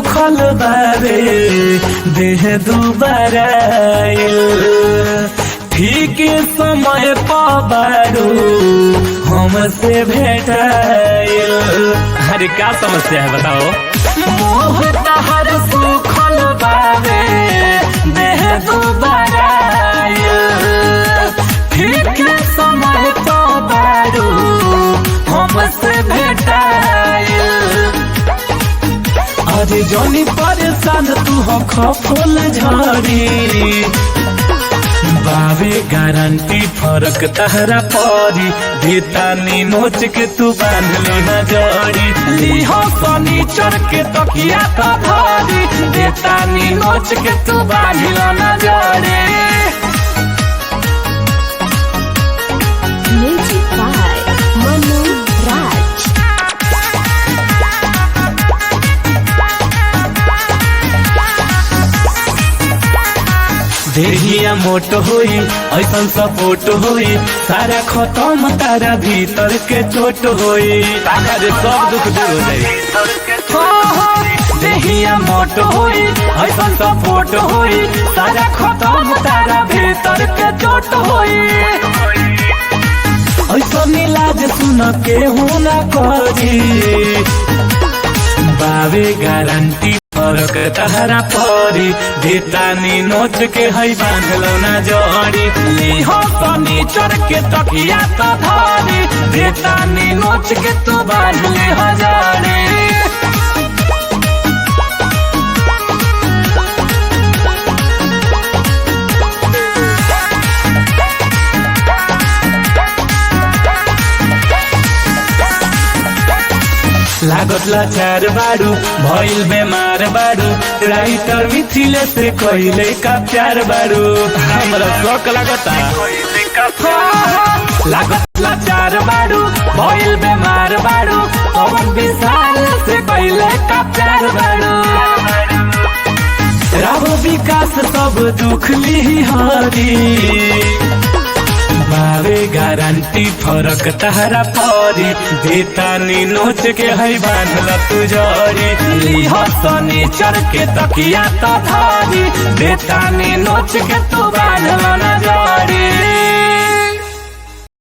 सूखल बारे देह दुबारा ठीक समय पाबारू हमसे भेटाइल। अरे क्या समस्या है बताओ? मोह तहर सूखल बारे देह दुबारा ठीक समय पाबारू हमसे भेटाइल। अरे जोनी परेशान तू हो खफल झड़ी बाबे गारंटी फरक तहरा परी देतानी नोच के तू बांध लो न जड़ी लीहो फर्नीचर के तकिया तो धरी देतानी नोच के तू बांध लो न जड़ी। Music by Manu Raj. देहिया मोट होई ऐसन सपोर्ट होई सारा खत्म तारा भीतर के चोट होई तारा रे सब दुख दूर हो जाई। देहिया मोट होई ऐसन सपोर्ट होई सारा खत्म तारा भीतर के चोट होई। ऐसन इलाज सुन के हूं ना करी बाबे गारंटी फरक तहरा परी देतानी नोच के है बांधलो ना जड़ी लीहो फर्नीचर के तकिया तो धरी देतानी नोच के तू बांध ले हजारी। लागत लाचार बारू भइल बेमार बारू राइटर मिथिले से कहिले का प्यार बारू हमरा शौक लागता लागत लाचार बारू भइल बेमार बारू पवन विशाल से कहिले का प्यार बारू राहो विकास सब दुख ली हरी बाबे गारंटी फरक तहरा परी देतानी नोच के है बांधल तू जड़ी लीहो फर्नीचर के तकिया तो धरी देतानी नोच के तू बांधल न जड़ी।